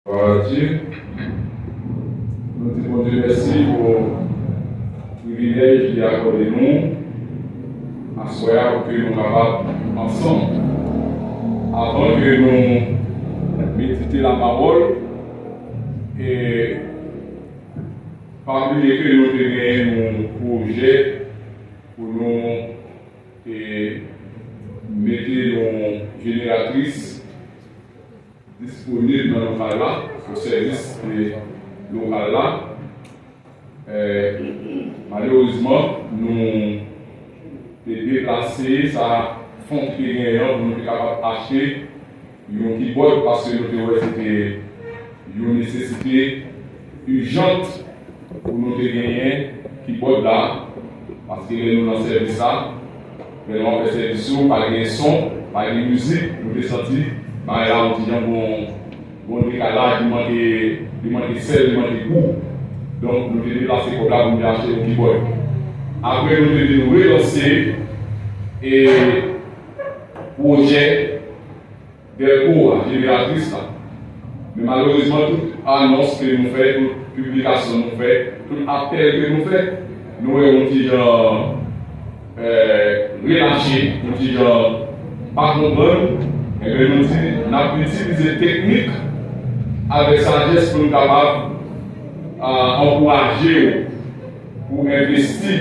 Gloire à Dieu. Nous te disons Dieu merci pour le privilège qu'il a accordé nous, à soir pour que nous capables ensemble, avant que nous méditions la parole, et parmi que nous avons un projet pour nous mettre une génératrice disponible dans le local là, au service de local là. Malheureusement, nous avons déplacé sa fonds qui est pour nous être capables d'acheter un keyboard parce que nous avons c'était une nécessité urgente pour nous gagner un keyboard là, parce que nous avons servi ça, nous avons fait service, par les sons, par les musiques, nous avons senti. Bah là, on dit bon décalage, il manque sel, il manque goût. Donc, nous devons déplacer pour là pour nous acheter un keyboard. Après, nous devons relancer et projet des cours génératrices là. Mais malheureusement, toute annonce que nous faisons, toute publication que nous faisons, tout appel que nous faisons, nous avons dit relâché, nous dit pas comprendre. Et bien, nous disons, nous avons utilisé technique avec sagesse pour nous capables d'encourager pour investir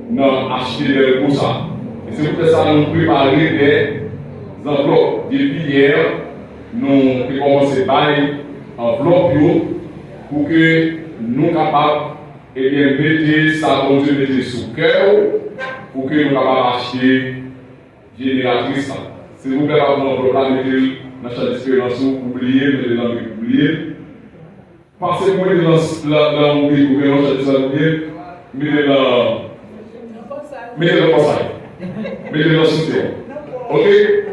dans acheter des cours. Et c'est pour ça que nous préparons des enveloppes. Depuis hier, nous avons commencé par enveloppes pour que nous soyons capables de mettre ça pour Dieu, mettre sous cœur pour que nous soyons capables d'acheter génératrice. Si vous voulez avoir un problème, mettez dans la chambre d'espérance, oubliez, mettez dans le oublier. Passez-moi dans l'oubli, vous pouvez dans la chambre d'espérance, mettez dans le passage. Mettez dans le soutien. Ok?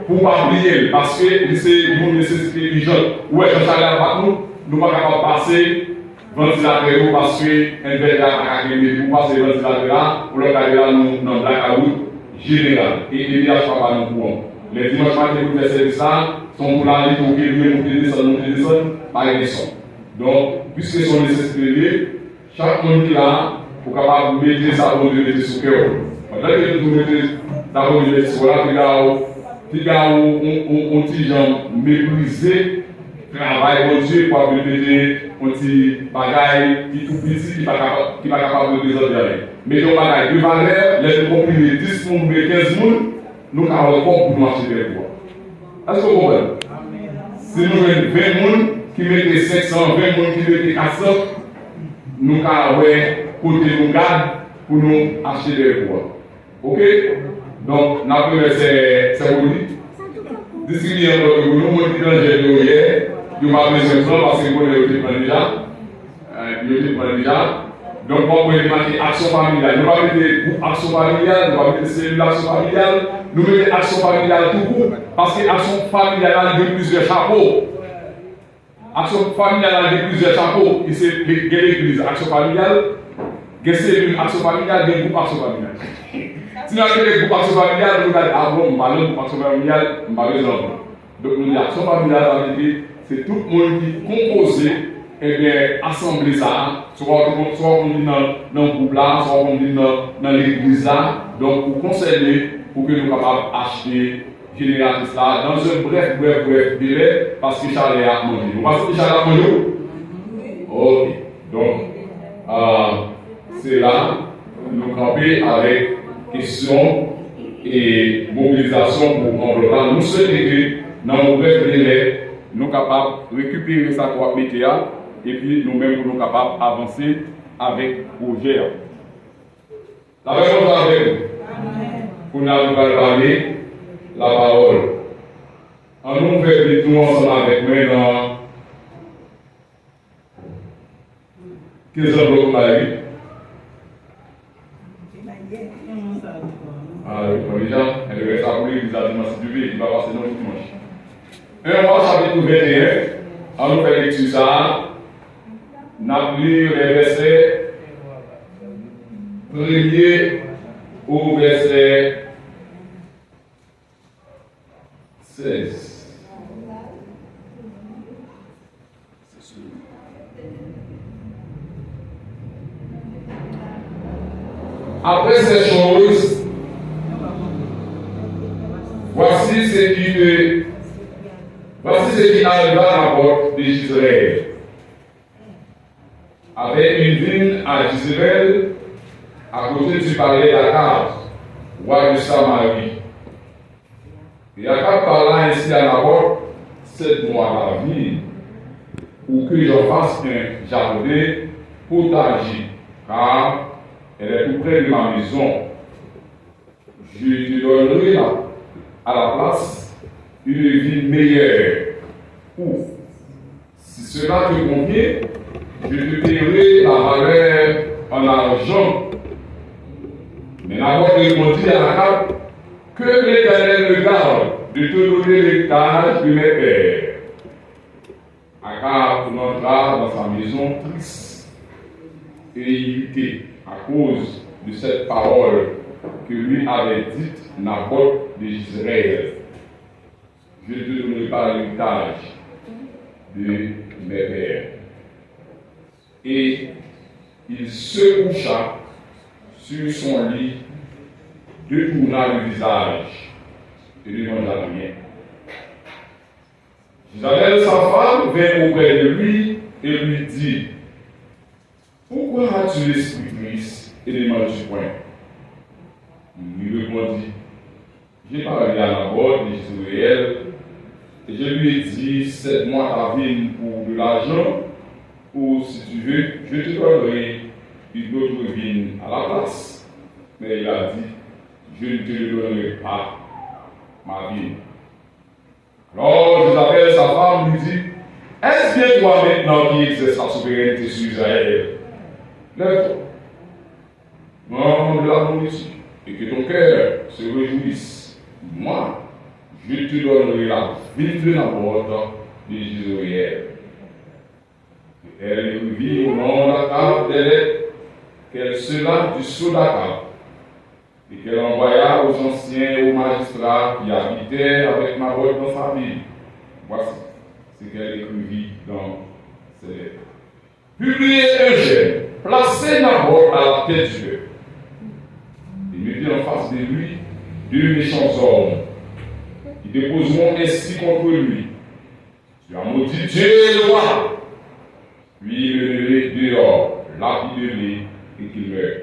Pour ne pas oublier, parce que c'est une nécessité urgente. Ouais, quand ça arrive à nous, nous ne sommes pas capables de passer ventilateur parce qu'un verre à gagner pour passer ventilateur là, pour le cas là, nous dans blackout général. Et il n'y a pas de courant. Les dimanches matins pour faire service là sont pour la ligne pour qu'ils descendent par les sons. Donc, puisque sont nécessaires, chaque monde qui est là, pour capable de mettre ça pour mettre sous cœur. Pendant que nous mettons d'abord le discours là, il y a un petit genre méprisé, travail bon Dieu pour mettre un petit bagaille qui tout petit, qui n'est pas capable de résoudre. Mais un bagaille de valeur, les comprimés 10 personnes, 15 personnes, nous avons encore pour nous acheter des voix. Est-ce que vous comprenez? Si nous avons 20 personnes qui mettent 500, 20 personnes qui mettent 400, nous avons côté nous garde pour nous acheter des voix. Ok? Donc, la première c'est vous dit. Distribuer un peu de nous, nous disons que hier, nous avons besoin de ça parce que nous avons déjà. Donc, on peut mettre action familiale. Nous allons mettre action familiale, nous allons mettre cellule action familiale, nous mettons action familiale tout court, parce que action familiale a plusieurs chapeaux. Action familiale a plusieurs chapeaux. Et c'est l'église, action familiale, cellule action familiale, des groupes action familiale. Si nous avons des groupes action familiale, nous allons avoir un ballon pour action familiale, nous allons les enfants. Donc, nous avons action familiale, c'est tout le monde qui est composé. Eh bien, assembler ça, soit on dit dans le groupe là, soit on dit dans l'église là, donc pour conseiller, pour que nous soyons capables d'acheter génératrice là, dans un bref délai, parce que Charles a mangé. Vous pensez que Charles a mangé? Ok. Donc, c'est là, nous camper avec question et mobilisation pour envelopper. Nous souhaitons que dans un bref délai, nous sommes capables de récupérer sa croix météa. Et puis nous-mêmes, nous sommes capables d'avancer avec le projet. La réponse avec nous. Pour nous parler la parole. En nous faisant tout ensemble avec moi dans 15 ans de la vie. Alors, déjà, elle reste à l'église à dimanche du V, il va passer dans le dimanche. 1 mois, chapitre 21, en nous faisant lecture ça. Nous avons lu les versets 1er au verset 16. Après ces choses, voici ce qui arriva à la porte d'Israël. Avec une vigne à Jezreel, à côté du palais d'Akab, roi de Samarie. Et Akab parla ainsi à la porte, 7 mois à la vigne, pour que j'en fasse un jardin potager, car elle est tout près de ma maison. Je te donnerai à la place une vie meilleure. Ou, si cela te convient, je te paierai la valeur en argent. Mais Naboth répondit à Akab, que l'Éternel me garde de te donner l'héritage de mes pères. Akab rentra dans sa maison triste et irrité à cause de cette parole que lui avait dite Naboth de Jezreel. Je ne te donnerai pas l'héritage de mes pères. Et il se coucha sur son lit, détourna le visage et ne mangea rien. Jézabel, sa femme, vint auprès de lui et lui dit, pourquoi as-tu l'esprit triste et ne manges point? Il lui répondit, j'ai parlé à Naboth de Jezreel et je lui ai dit, 7 mois ta vigne pour de l'argent, ou si tu veux, je te donnerai une autre vigne à la place. Mais il a dit, je ne te donnerai pas ma vigne. Alors Jézabel, sa femme, lui dit, est-ce bien toi maintenant qui exerces la souveraineté sur Israël? Lève-toi, mange de la nourriture, et que ton cœur se réjouisse. Moi, je te donnerai la vigne de Naboth de Jezreel. Elle lui vit au nom d'Akab des lettres qu'elle sela du sceau d'Akab, et qu'elle envoya aux anciens et aux magistrats qui habitaient avec Naboth dans sa ville. Voici ce qu'elle écrivit dans ses lettres. Publiez un jeune, placez Naboth à la tête du peuple, et mettez en face de lui 2 méchants hommes qui déposeront ainsi contre lui. Tu as maudit Dieu le roi. Puis le dehors, lapide-le et qu'il meure.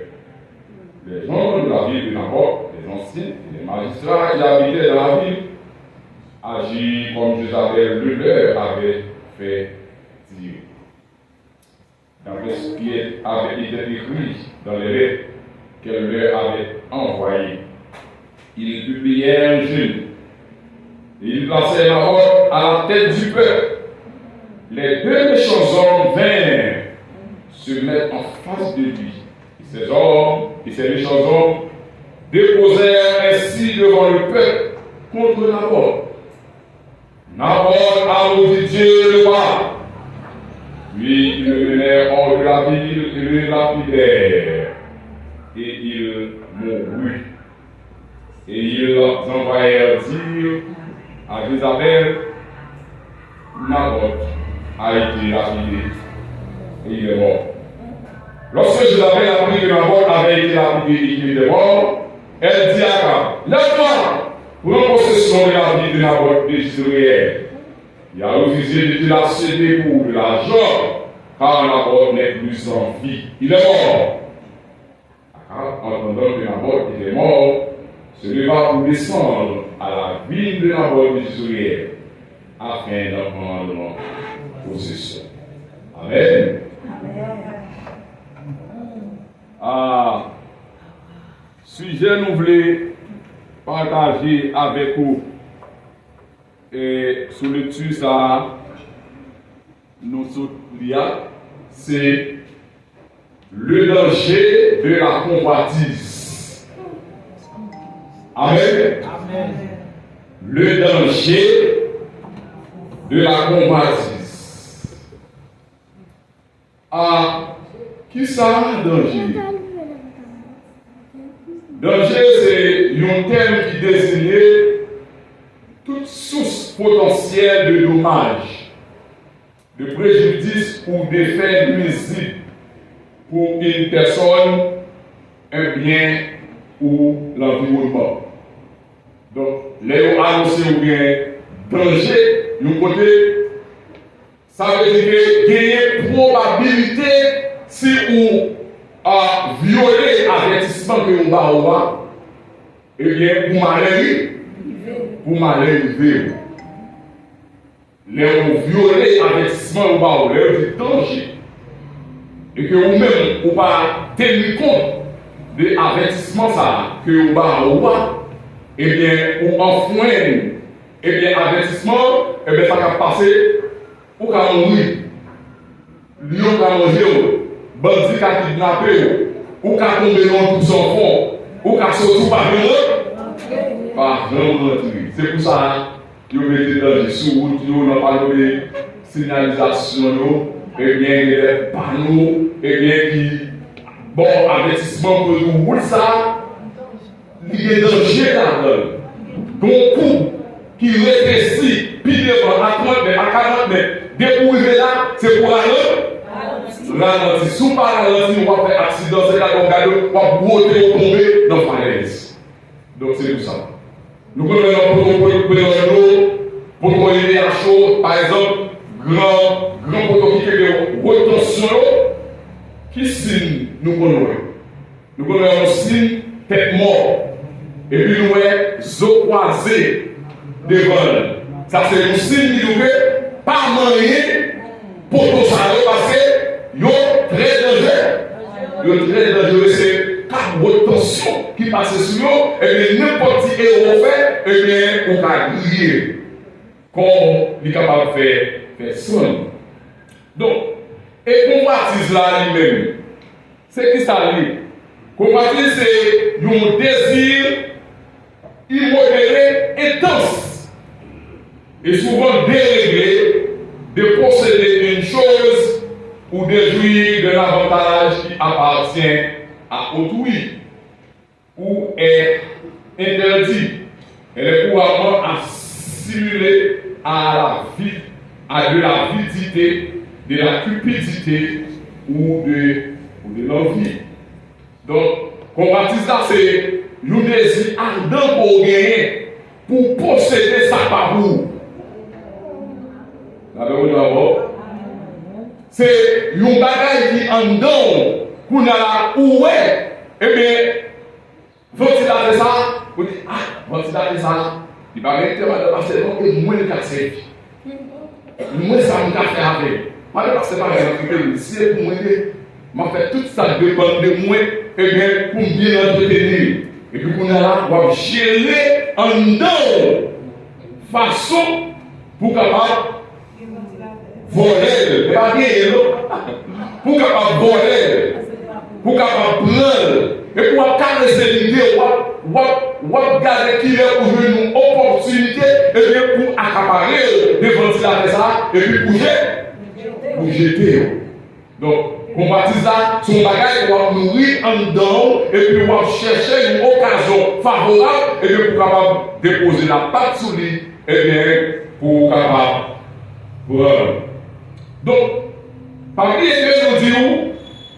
Les gens de la ville de Naboth, les anciens et les magistrats qui habitaient dans la ville, agirent comme Jézabel le leur avait fait dire. D'après ce qui avait été écrit dans les lettres qu'elle leur avait envoyées, ils publièrent un jeune et ils placèrent Naboth à la tête du peuple. Les 2 méchants hommes vinrent se mettre en face de lui. Et ces méchants hommes déposèrent ainsi devant le peuple contre Naboth. Naboth a maudit Dieu le roi. Puis ils le menèrent hors de la ville et le lapidèrent. Et il mourut. Et ils envoyèrent dire à Jézabel, Naboth a été lapidé et il est mort. Lorsque Jézabel apprit que Naboth avait été lapidé et qu'il était mort, elle dit à Akab, lève-toi, prends possession de la vie de Naboth de Jezreel. Il a refusé de te la céder pour de l'argent, car Naboth n'est plus en vie. Il est mort. Akab, entendant que Naboth était mort, se leva pour descendre à la ville de Naboth de Jezreel, afin d'en prendre possession. Amen. Sujet nous voulons partager avec vous et sur le dessus ça nous c'est le danger de la convoitise. Amen. Amen. Le danger de la convoitise. Qui ça danger? Danger, c'est un terme qui désigne toute source potentielle de dommages de préjudice ou d'effet nuisible pour une personne, un bien ou l'environnement. Donc, les annoncés ou bien danger, d'un côté, ça veut dire que il y a une probabilité si vous violez l'avertissement que vous avez, eh bien, pour m'arriver. Les violer l'avertissement ou pas, les danger. Et que vous-même, vous pas tenir compte de l'avertissement que vous avez, eh bien, vous enfouez, eh bien, avertissement, eh bien, ça va passer, ou qu'à mourir, lion qu'à manger, bandit qu'à kidnapper, ou qu'à tomber dans tout son fond, ou qu'à sortir par vraiment rentrer. C'est pour ça que vous mettez dans les sous-routes, vous n'avez pas de signalisation, et bien, les panneaux, et bien, qui, bon, avertissement pour nous, ça, il y a danger là-dedans. Donc, coup qui rétrécit, puis devant, à 30 mètres, à 40 mètres, dès que vous arrivez là, c'est pour ralentir. Si vous ne ralentissez pas, on va faire accident, c'est là qu'on garde, on va botter ou tomber dans la falaise. Donc, c'est tout ça. Nous connaissons pour contrôler la chose, par exemple, grand poteau qui fait des retentions, qui signe nous connaissons. Nous connaissons un signe tête mort. Et puis nous avons os croisés devant. Ça c'est un signe qui nous fait pas moyen pour tout ça parce que ils sont très dangereux. Ils sont très dangereux. C'est quatre retentions qui passent sur eux. Et bien n'importe qui est fait, et bien on va griller. Comme il est capable de faire soin. Donc, et convoitise là lui-même, c'est qui ça lui? Convoitise c'est un désir immodéré, intense, et souvent déréglé de posséder une chose ou de jouir d'un avantage qui appartient à autrui ou est interdit. Elle est couramment assimilée à de la vitité, de la cupidité ou de l'envie. Donc, convoitise là, c'est un désir ardent pour gagner, pour posséder sa parure. C'est un bagage qui en donne, qu'on a où est, eh bien, faut-il faire ça? Vous dites, ah, faut-il faire ça? Il va mettre parce que moins de casser. Moi, ça me fait avec. Moi, parce que par exemple, si pour moi, je fais tout ça dépend de moi, et bien, pour bien entretenir. Et puis, on a là, on va gérer en dedans façon pour capable voler. Pas bien, pour capable voler, pour capable prendre, et pour caresser l'idée, on va garder qu'il est pour une opportunité, et bien pour accaparer des ventilateurs, et puis pour jeter. Donc, on baptise là, son bagage, on va nourrir en dedans, et puis on va chercher une occasion favorable, et puis pour capable déposer la patte sur lui, et bien pour capable. Donc, parmi les deux, nous disons,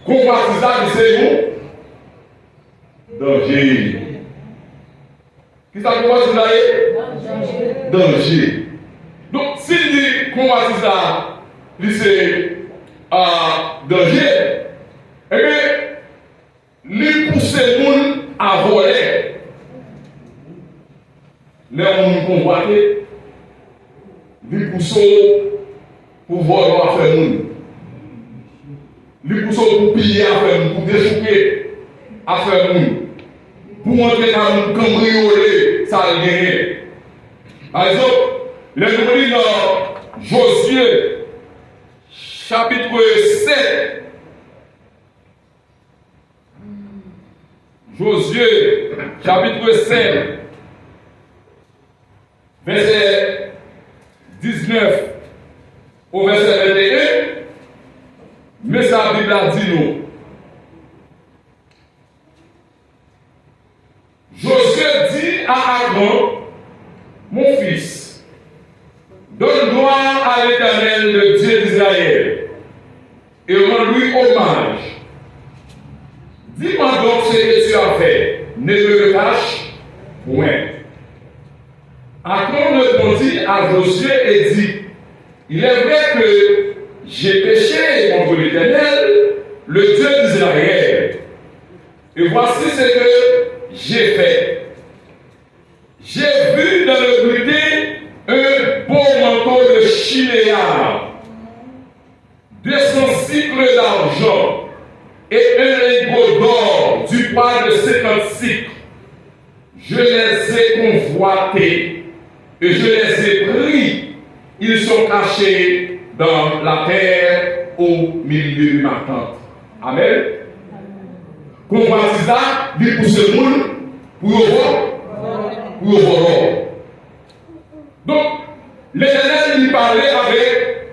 qu'on baptise là, c'est nous. Danger. Qui ça commence là? Danger. Donc, s'il dit qu'on va dire ça, c'est danger, eh bien, lui pousser les gens à voler. Les gens convoités, lui pousser pour voler à faire monde. Lui pousser pour piller à faire monde, pour déchouquer à faire monde. Pour montrer dans le cambriolé, ça a gagné. Par exemple, les nous dans Josué, chapitre 7. Josué, chapitre 7, verset 19 au verset 21. Mais sa Bible a dit nous. Josué dit à Aaron, mon fils, donne gloire à l'Éternel, le Dieu d'Israël. et rends-lui hommage. Dis-moi donc ce que tu as fait, ne me le cache point. Achan répondit à Josué et dit, il est vrai que j'ai péché contre l'Éternel, le Dieu d'Israël. Et voici ce que j'ai fait. J'ai vu dans le butin un beau manteau de chinéar, 200 cycles d'argent et un lingot d'or du poids de 50 cycles. Je les ai convoités et je les ai pris. Ils sont cachés dans la terre au milieu de ma tente. Amen. Convoitisa, dit pour ce monde, pour voir. Donc, l'Éternel lui parlait avec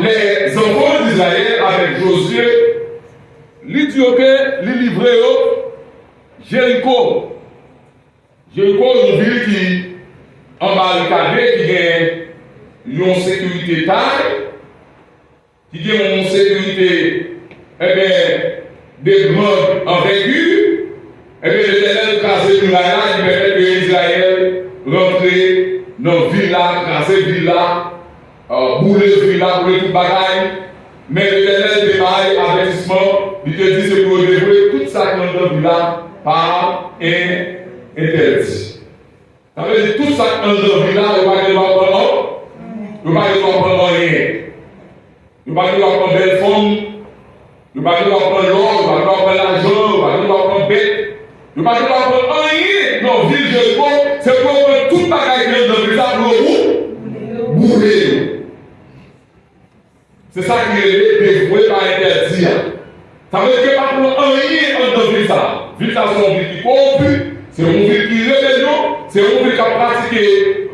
les enfants d'Israël, avec Josué, lui dit que lui livrer Jéricho. Jéricho est une ville qui en barricadé, qui a une sécurité taille, qui a une sécurité de grande envergure, et bien l'Éternel crasé tout là, il permet que Israël rentre dans la ville là, crasé ville là, bouler ville là, bouler tout bagaille. Mais l'Éternel démarre avertissement, il te dit c'est pour développer tout ça qui est dans la ville là par interdit. Ça veut dire tout ça qui est dans la ville là, il ne va pas prendre il ne va pas prendre rien. Il ne va pas prendre belle forme. Il ne va pas prendre l'or, il ne va pas prendre l'argent, il ne va pas prendre bête. Il ne va pas prendre rien. Non, ville Jéricho, c'est pour prendre tout bagaille qui est dans le village pour bouler. C'est ça qui est dévoué par interdit. Ça veut dire que pas pour rien dans le village. Le village, c'est une ville qui corrompt, c'est une ville qui rébellion, c'est une ville qui a pratiqué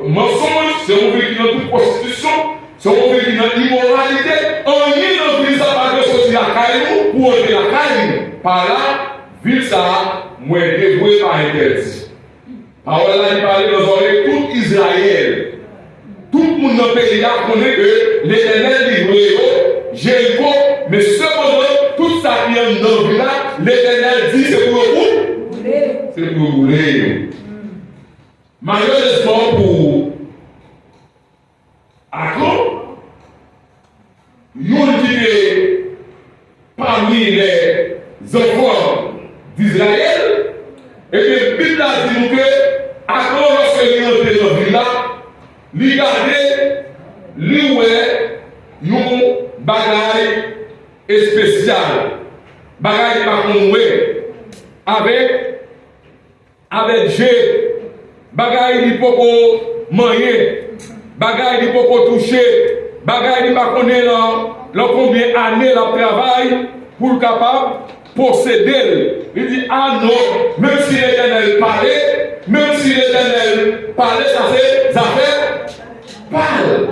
mensonge, c'est une ville qui a toute prostitution. C'est une ville qui a immoralité. Rien dans le village, ça va sortir la caille pour entrer la caille. Par là, ville ça, moi dévoué par interdit. Alors là, il parlait dans l'oreille tout Israël. Tout le monde dans le pays connaît que l'Éternel livre Jéricho, mais cependant, tout ça qui est dans le village, l'Éternel dit c'est pour vous. C'est pour vous. Malheureusement pour Achan, yon qui est parmi les enfants d'Israël, et bien la Bible a dit que Achan, lorsque il est entré dans le village, il gardait, lui ouais, yon bagaille spécial, bagaille par contre avec Dieu, bagaille il peut manger, bagaille il peut toucher, bagaille il pas connaître combien d'années la travail pour le capable posséder. Il dit ah non, même si l'Éternel parlait, ça c'est affaire parle.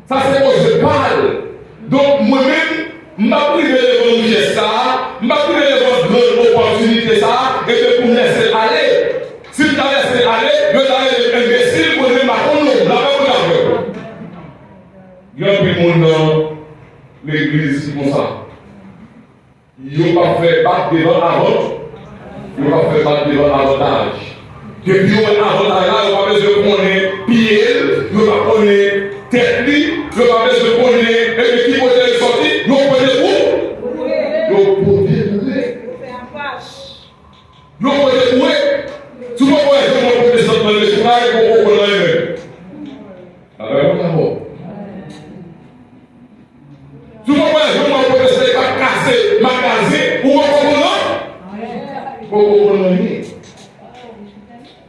Ça c'est quoi je parle. Donc moi-même, je n'ai pas privé de bonnes gestes, je n'ai pas privé de bonnes opportunités, et de pour me laisser aller. Si je t'ai laissé aller, je t'ai imbécile pour ne pas connaître. Il y a un peu de monde dans l'église comme ça. Ils n'ont pas fait battre devant avant, ils n'ont pas fait battre devant avantage. Depuis qu'on a avantage là, ils n'ont pas besoin de connaître pied, ils n'ont pas connaître tête, ils n'ont pas besoin de connaître qui côté est sorti, ils n'ont pas besoin de où. Ils n'ont pas besoin de ils n'ont pas besoin de souvent, quand ils ont un peu de sang dans le travail, ils vont comprendre les alors, on a bon. Souvent, quand ils ont un peu de sang cassé, magasin, ou on comprend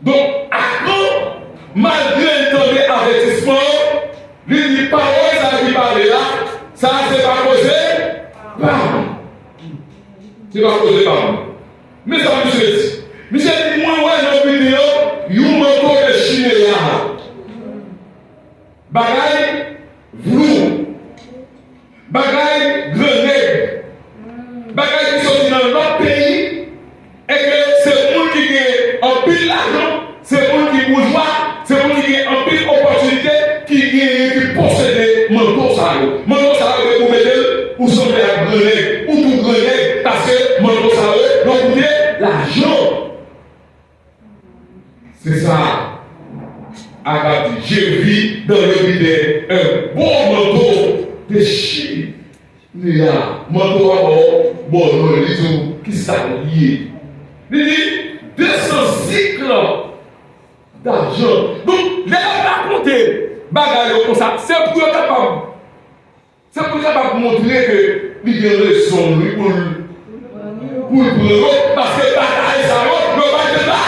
donc, Achan, malgré le temps d'avertissement, lui dit parole, ça qui parle là, ça c'est pas causé, bam. C'est pas causé, bam. Mais ça, monsieur dit, monsieur dit, moi, ouais, dans la vidéo, il y a un manteau de Chine là. Bagaille, flou. Bagaille, grenade. Bagaille qui sont dans notre pays, et que c'est pour qui est en pile l'argent, c'est pour qui bourgeois, c'est pour qui est en pile opportunité, qui possède manteau ça. Maintenant, ça va vous mettre pour sauver la grenade, ou tout grenade, parce que maintenant, ça va vous coûter l'argent. C'est ça. Agathe, j'ai vu dans le vidéo un bon manteau de chien. Il y a un manteau à bord, bon, qui s'allie. Il dit 200 cycles d'argent. Donc, les gens vont compter, bagaille comme ça, c'est pour être capable. C'est pour être capable de montrer que il y a une leçon pour le prendre, parce que bagaille, ça va, ne va pas de là.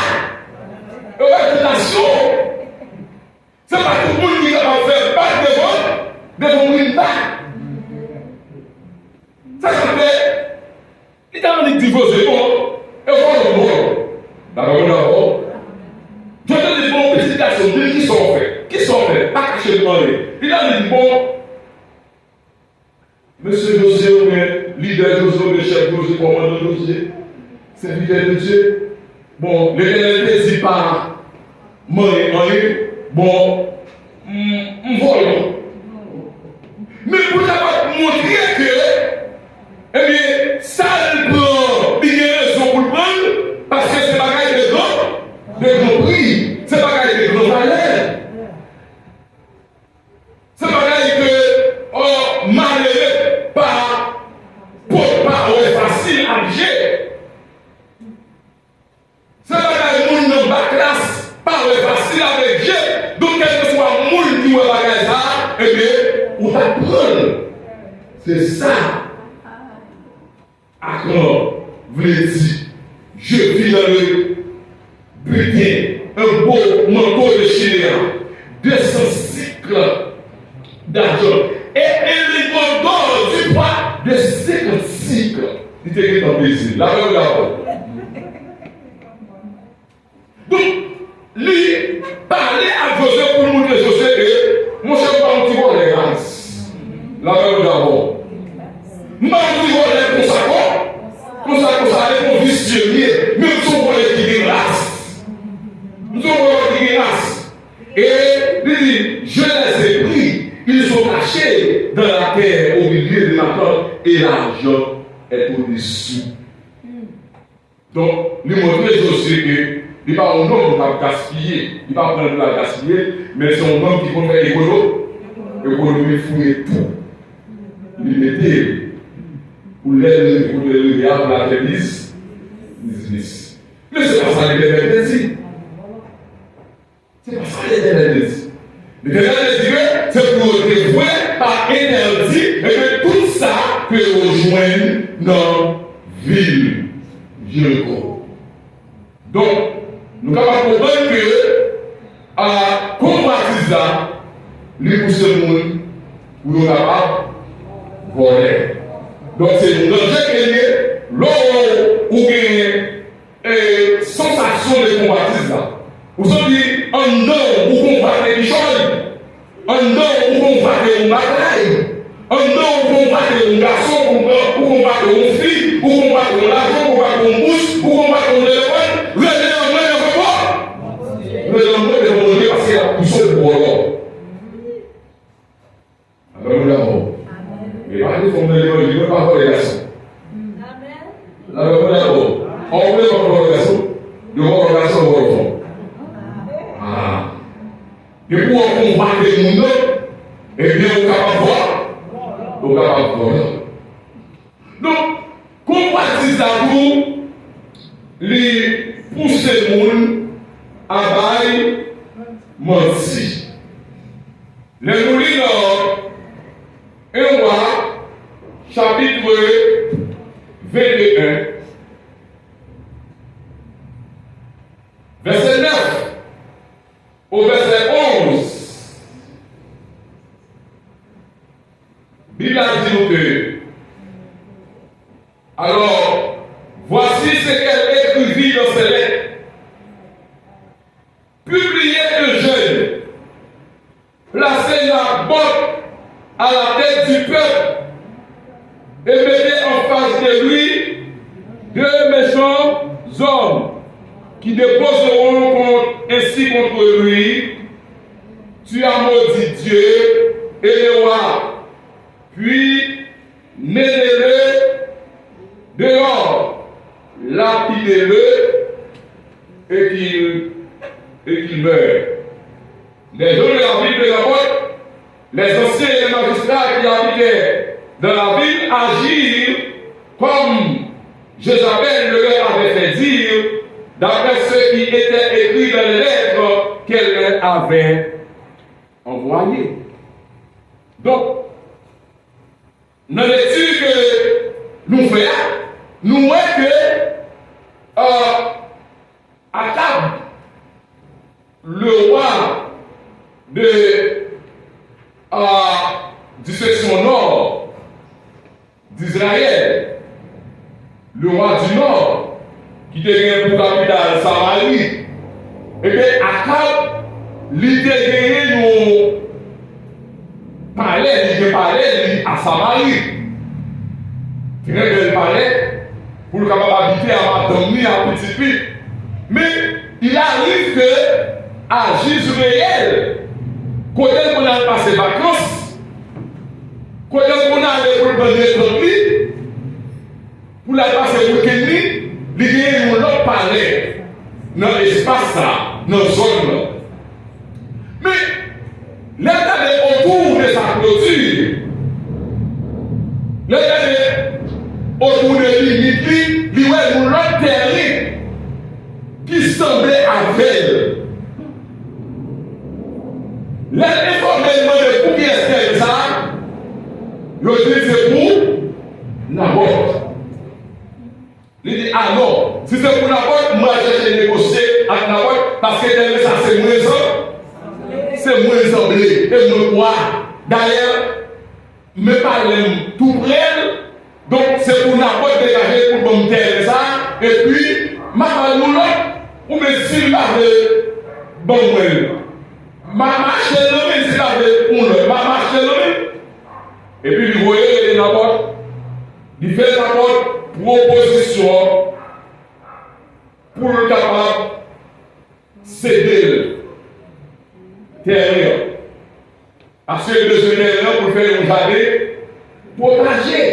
Ne va pas de nation. C'est pas tout le monde qui va faire pas devant une bague. Ça fait, il a un divorce, bon, et voilà, bon. D'abord, je te dis, bon, petite garçon, qui sont faits? Qui sont faits? Pas caché de demander. Il a dit, bon, monsieur José, leader José, chef José, commandant José, serviteur de Dieu. Bon, l'Éternel ne dit pas, moi, bon, voyons. Mais pour t'avoir montré que, eh bien, ça le prend, il y a raison pour le prendre, parce que c'est bagaille de grands prix, c'est bagaille de grands valeurs. C'est bagaille que, oh, malheureux, pas facile à gérer. C'est bagaille de monde dans la classe, pas facile avec Dieu. Donc, quel que soit le monde qui va bagaille ça, eh bien, on t'apprend. C'est ça. Accord, vous l'avez dit, je vis dans le butin, un beau manteau de chien, 200 cycles d'argent, et un d'or du poids de 50 cycles. Il était dans le plaisir. La même là-bas. Donc, lui, parler à José pour nous montrer José que mon cher pas un petit peu de grâce. La même d'abord. Moi, je dis qu'on s'arrête pour visionner, mais nous sommes les qui grâce. Nous sommes les qui grâce. Et il dit, je les ai pris, ils sont cachés dans la terre au milieu de la terre, et l'argent est au-dessus. Donc, nous montrons aussi que il n'est pas un homme qui va gaspiller, il ne va pas prendre de la gaspiller, mais c'est un homme qui va faire économie, fouiller tout. Il mettait pour les pour la business. Mais c'est pas ça l'Éternel dit. C'est pas ça l'Éternel dit. L'Éternel dit que c'est pour te voir par énergie et que tout ça peut rejoindre dans la ville Jéricho. Donc, nous avons compris que à combattre ça, les pousse le monde pour nous capables de voler. Donc, c'est une danger qui est où il y a une sensation de combattre ça. Vous avez dit, en dedans, où combattre les choses, en dedans, où combattre une bataille, en dedans, où combattre un garçon, où combattre une fille, où combattre un argent, où combattre une bouche, où combattre un éléphant, regardez en main, parce qu'il y a tout seul pour l'or. Alors, nous l'avons. Et pas de fond de l'école, il ne veut pas avoir les garçons. Alors, nous l'avons. On veut pas avoir les garçons. Nous avons les garçons au fond. Ah. Et pour combattre les gens, eh bien, on est capable de voir. On est capable de voir. Donc, combattre ça pour les pousser les gens à bail menti. Les moulins dans 1 roi, chapitre 21, verset 9 au verset 11. Bible a dit que alors, voici ce qu'elle écrivit dans ses lettres. Publiez le jeune, placez la botte à la tête du peuple et mettez en face de lui 2 méchants hommes qui déposeront ainsi contre lui: tu as maudit Dieu et le roi, puis mettez-le dehors, lapidez-le et qu'il meure. Les gens de la ville de la porte, les anciens et les magistrats qui habitaient dans la ville agirent comme Jézabel le leur avait fait dire, d'après ce qui était écrit dans les lettres qu'elle leur avait envoyées. Donc, dans l'étude que nous faisons, nous voyons que Akab, le roi du section nord d'Israël, le roi du nord, qui devient pour capitale Samarie, et bien Akab, l'idée de nous palais à Samarie. Très bel palais pour le capable d'habiter à Madame à Petit Pi. Mais il arrive que à Gisraël, quand on a passé vacances, quand on a allé pour le premier pour la passer pour Kenny, il y a un autre palais dans l'espace, dans la zone. Mais l'état est autour de sa clôture. L'état est autour de l'unité, il y a un autre terrain qui semblait avec. L'informellement de pour qui est-ce ça? Le dit c'est pour Naboth. Il dit ah non, si c'est pour Naboth, moi je vais négocier avec Naboth parce que ça c'est moins c'est moins semblé et me croire. D'ailleurs, me parler tout près, donc c'est pour Naboth dégager pour bon terre ça et puis ma nous ou me s'il avait bon ma marche l'homme s'il avait pour le ma marche l'homme et puis vous voyez Naboth il fait Naboth proposition pour le capable céder terrain parce que le terrain pour faire un jardin potager.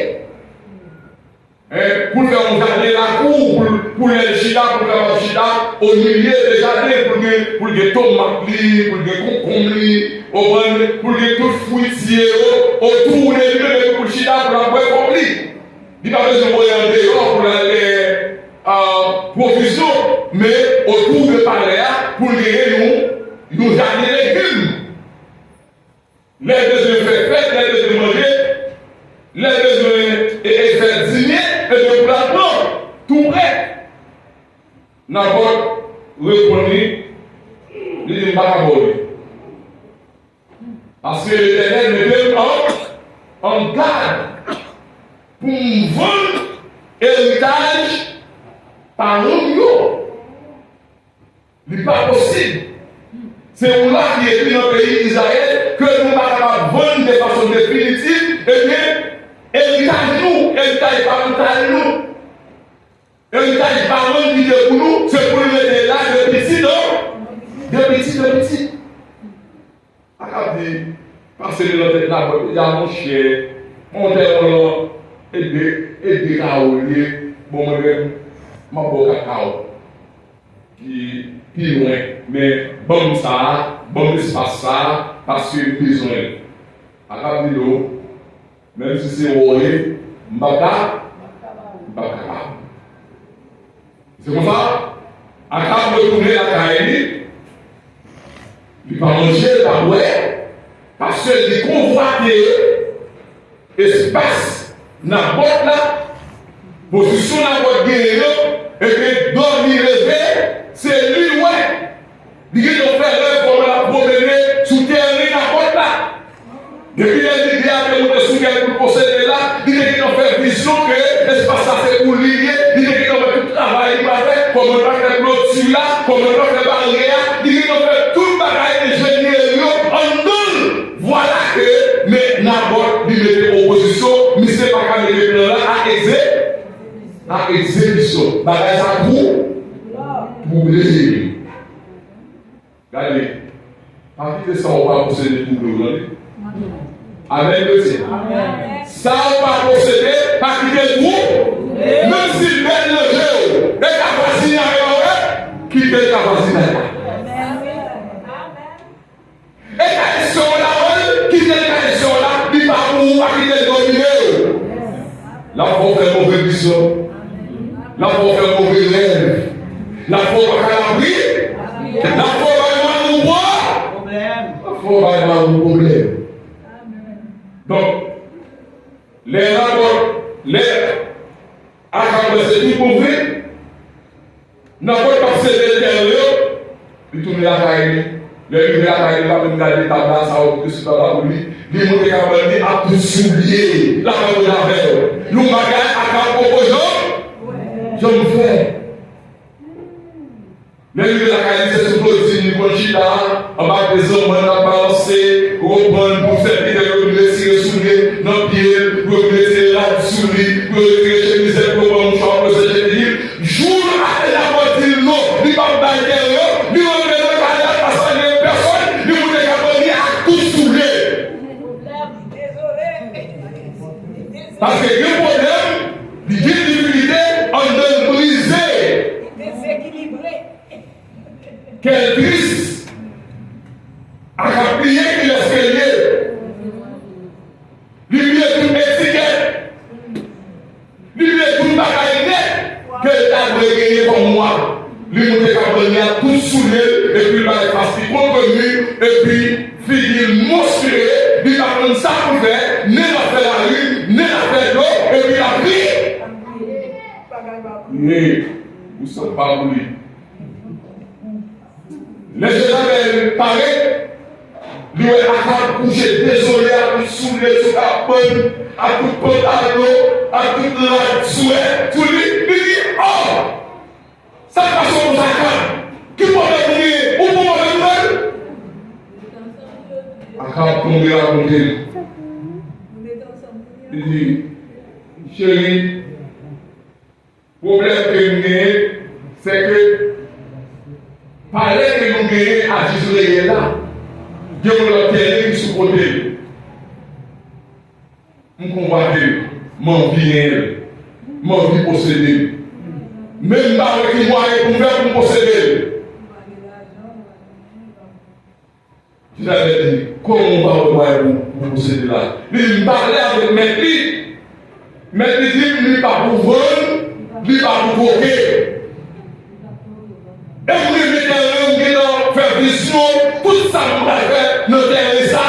Pour faire un jardin la cour, pour les chita, pour faire un chita, au milieu des jardins, pour les tomates, pour les concombres, pour les tout fruitiers, autour des lieux pour le chita, pour la boîte compris. Il n'y a pas besoin de voyager dehors pour les provisions, mais autour de palais, pour les nous jardins légumes. Les besoins faire fête, les besoins manger, les besoins faire dîner. Et de plateau, tout prêt. Naboth répondit, il dit pas parce que l'Éternel me donne en garde pour me vendre héritage par un mot. Ce n'est pas possible. C'est pour là qui est dans le pays d'Israël que nous ne pouvons pas vendre de façon définitive. Eh bien, héritage nous, héritage parental nous, héritage parent qui est pour nous, c'est pour nous aider là de petit, non? De petit. Akab dit, passez de notre tête là, il y a mon chien, mon terre, aider Kaolier, bon, ma beau cacao, qui loin, mais bon ça, bon espace ça, parce que besoin. Akab dit, même si c'est horrible, Mbaka. C'est comme ça. Akab retourner à Kaéli, il va manger la boue, parce qu'il convoitait espace dans la botte là, position dans la botte guerrier, et que dormir levé, c'est lui, ouais. Il dit qu'on fait l'œuvre pour la promener sous terre dans la botte là. Depuis les idées à monter sous quel pour posséder là, il dit qu'on fait vision que l'espace ça c'est pour lier, il dit qu'on fait tout le travail qu'il va faire, comme on va faire clôture là, comme on va faire barrière, il dit qu'on fait tout le bagage ingénieur en deux. Voilà que, mais Naboth lui mettait opposition, mais c'est pas quand il est là à exécution. Bagage à pour les. Regardez, à partir de ça, on va posséder tout le monde. Amen, monsieur. Ça on va posséder, pas quitter le groupe. Même si met le jeu, et qu'à voisiner quitter la voisinage. Et quand ils sont là, quitter quand ils sont là, ils ne pas quitter le dominer. Là, on fait mauvais vision. Là, on fait mauvais rêve. Là, on va calabrer. Là, on va faut pas avoir un problème. Donc, les rapports, les accords, c'est tout pour vrai. N'importe pas c'est l'intérieur, il tourne la caille. Le livre la caille, il va me garder ta place à haute sur la lui. Il monte les camarades à tout soulier. La caille de la veille. Nous, bagaille à cap proposant. Je me fais. Mais lui, la qualité, c'est tout aussi, nous chita, en bas des hommes, on a balancé, reprendre pour faire des blessures sous les, nos pieds, pour blesser la souris, pour retirer chez les épaules, pour nous faire le sécher, jour à la moitié, non, il va pas l'intérieur, il va me le faire parce qu'il y a personne, il va me le à tout soulever. Parce que le problème, les difficultés, on doit briser. Déséquilibré. Quel triste à plier qu'il escalier. Lui est tout étiquette. Lui est tout bagaille que t'as gagné comme moi. Lui nous décapé à tout saoulé et puis il va être facile contenu et puis figure monstrueux. Il va prendre ça pour faire, n'est la faire la rue, n'est la faire l'eau et puis la vie. Mais vous ne sommes pas voulu. Les Jézabel paraît, lui est à coucher, désolé, à tout saouler sur la bonne, à tout pantalon, à toute la souhait, tout lui, il dit, oh, ça passe au Zakhan, qui peut venir, où peut venir? Akab tombe à côté. Il dit, chérie, le problème que j'ai, c'est que parler que nous gagnons à Jésus là, Dieu nous l'a tenu sous côté. Nous convoitons, mon bien, mon vie possédée. Même pas avec moi pour faire pour posséder. Je l'avais dit, comment on va pour posséder là? Il me parlait avec mes filles. Mes filles, il n'est pas pour vendre, il n'est pas pour coquer. Et vous mettez un faire vision, tout ça vous avez fait, ne tenez ça.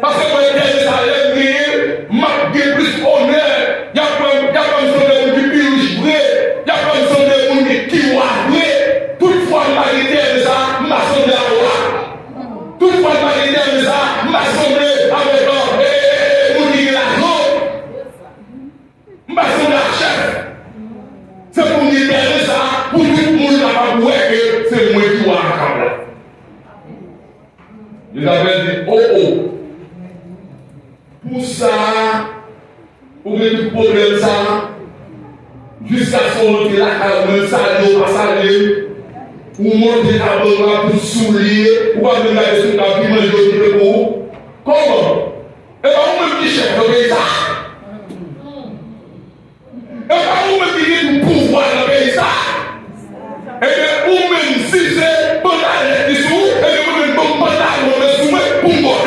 Parce que vous tenez ça, les marque plus honneur. Il y a pas besoin de gens qui pillent vrai. Il y a pas besoin de gens qui voient vrai. Toutefois, ma idée de ça, m'a sonné à moi. Toutefois, ma idée de ça, m'a sonné avec vous dire l'argent. M'a sonné à chef. C'est pour dire ça, pour tout le monde n'a pas voir que c'est moi qui vois la caméra. Ils avaient dit, oh oh, pour ça, pour que tout problème ça, jusqu'à ce qu'on ait la caméra, ça ne pas salir, ou monter la caméra pour soulier, ou pas me garder sur la vie, manger au debout. Comment? Et bien, on me dit chef de ça. Et bien, on me dit pour pouvoir dans le pays ça. Et bien, ou même si c'est pour la lettre dessous, et bien, ou même pour la lettre dessous, pour m'en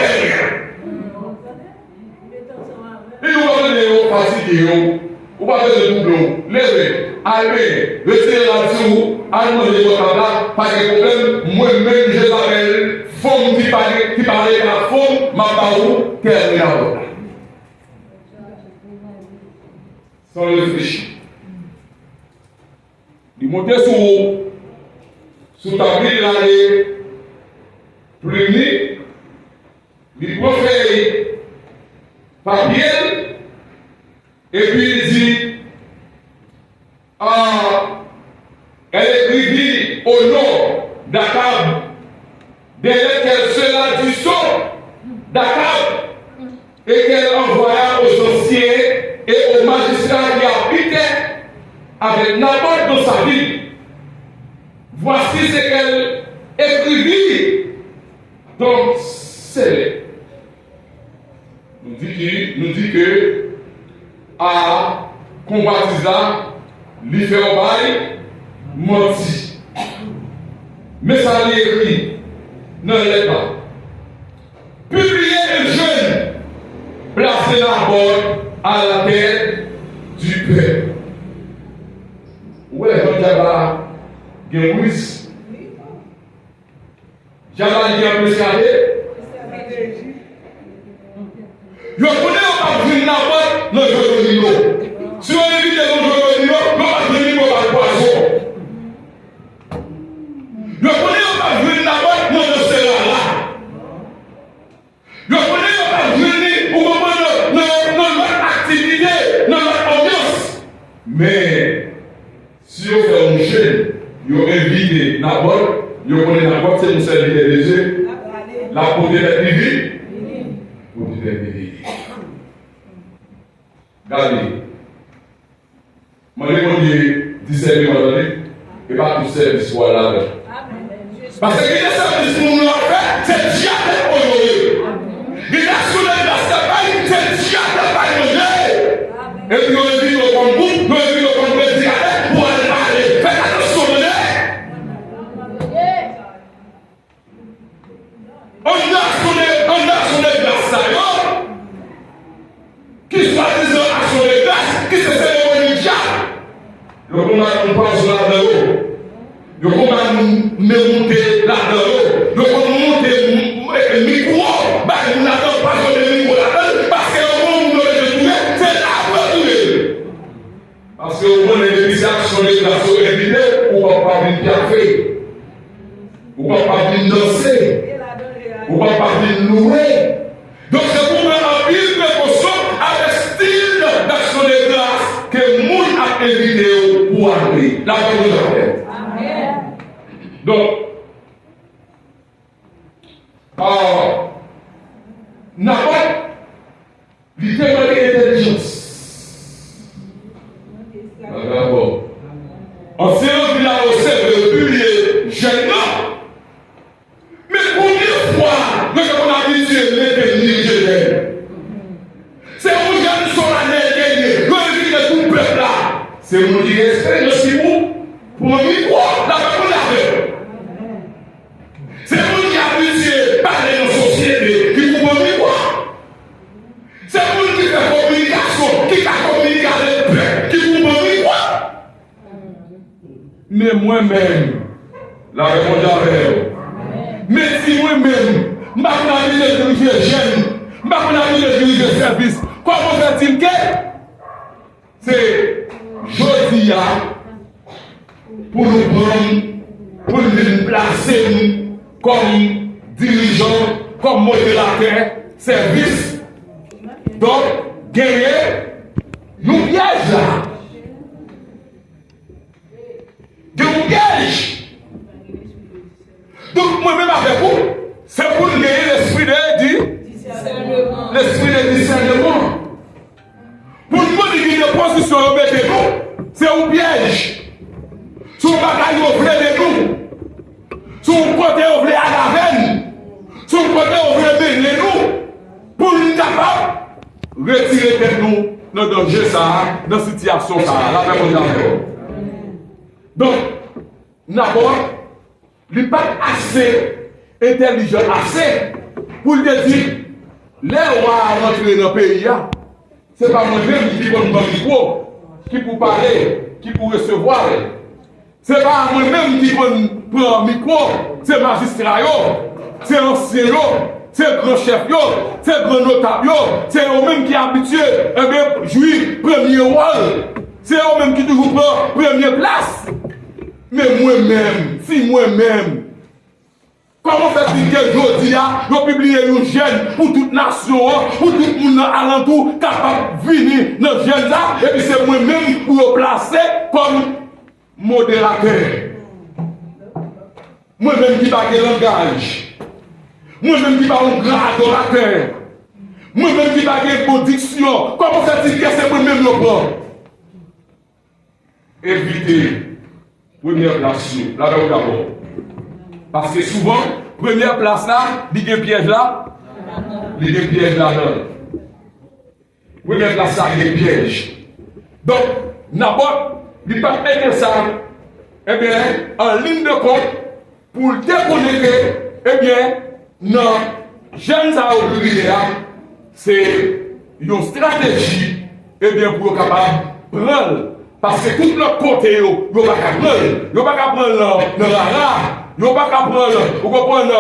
et vous allez fatiguer, vous allez de doublon, levez, allez, retirez là-dessous, allez votre là, pas de problème, moi-même, je l'appelle, femme qui parle de la femme, ma parole, termine la route. Sans réfléchir. Il montait sous ta ville l'année, plus il profère papier, et puis il dit, elle écrivit au nom d'Akab, des lettres qu'elle sera du son d'Akab, et qu'elle envoya aux anciens et aux magistrats qui habitaient avec Naboth dans sa ville. Voici ce qu'elle écrivit. Donc, c'est nous dit que à combattre là, lui fait un bail, menti. Mais ça lui écrit, non, il n'est pas. Publier un jeune, placer la bonne à la tête du peuple. Ouais, Jean-Jabba, Genouis. Jabba, il y a un peu scadé. Je connais pas de la bonne, non, je ne sais pas. Si on évite de nous jouer au niveau, on va venir pour la poisson. Je connais pas de la bonne, non, je serai là. Je connais pas venir pour notre activité, notre ambiance. Mais si on fait un jeune, on invite d'abord, on connaît d'abord, c'est une serviteur des yeux, la beauté d'être divine. Beauté d'être divine. Regardez, moi je dis discernement et pas tout service soit là. Parce que les services pour nous faire, c'est Dieu qui est honoré. Les nations de la Savaille, c'est Dieu qui est honoré. Et puis on est dit au Congo, nous est dit au Congo, pour aller parler. Faites attention, on a son adversaire qui soit disant à son église, qui se cérémonie diable. Le combat nous passe là-dedans. Le combat nous monter là-dedans. Le combat nous monter le micro. Nous n'avons pas de micro là-dedans. Parce que le monde nous le trouver, c'est là pour trouver. Parce que au moins les visages sont les glaçons évidés, on ne va pas venir café. On ne va pas venir danser. On ne va pas venir louer. Donc c'est pour mettre en pile de précaution avec style d'action de grâce que le monde a évité pour aller. La parole de Dieu. Amen. Donc, Naboth, il demande l'intelligence. D'accord. En séance de la recette de publier jeune homme. Mais combien de fois nous avons habitué l'éternité jeune? C'est vous qui avez solennel gagné. Nous avons dit que tout le peuple là. C'est vous qui respectez aussi pour nous croire la parole de Dieu. C'est vous qui avez habitué par les sociétés qui vous nous croire. C'est vous qui faites communication, qui a communiqué avec le peuple, qui vous nous croire. Mais moi-même, la réponse est mais si moi-même, je n'ai pas de diriger jeune, je n'ai pas de diriger service, comment fait-il que c'est Jodia pour nous prendre, pour nous placer comme dirigeant, comme modérateur, service. Donc, gagner, nous piège là. De nous piège. Donc, moi-même avec vous, c'est pour gagner l'esprit de discernement. L'esprit de discernement. Pour nous dire de position au de nous, c'est un piège. Si on bagaille au blé de nous, si on côté au blé à la veine, si on côté au blé de nous, pour nous capable retirer de nous dans le danger, dans la situation, la même chose. Donc, d'abord, il n'est pas assez intelligent, assez pour te dire, les rois rentrés dans le pays, ce n'est pas moi-même qui peux me micro, qui peut parler, qui peut recevoir. Ce n'est pas moi-même qui peux prendre le micro, c'est magistrat, c'est ancien, c'est grand chef, c'est grand notable, c'est eux-mêmes qui sont habitués à jouer premier rôle, c'est eux-mêmes qui toujours prennent première place. Mais moi-même, si moi-même, comment fait-il que je dis, je publie une jeune pour toute nation, pour tout le monde alentour, capable de venir dans le jeune là, et puis c'est moi-même pour le placer comme modérateur. Moi-même qui parle le langage. Moi-même qui parle un grand adorateur. Moi-même qui parle une bonne diction. Comment fait-il que c'est moi-même le prend? Évitez. Première place, là d'abord. Parce que souvent, première place là, il y a un piège là, il y a un piège là-dedans. première classe ça il est piège. Donc, n'importe, il pas mettre ça, eh bien, en ligne de compte, pour déconnecter, eh bien, non, jeunes à ouvrir, c'est une stratégie, eh bien, pour capable prendre. Parce que tout le côté, vous ne pouvez pas prendre, vous ne pouvez pas prendre le rara, vous ne pouvez pas prendre, vous comprenez,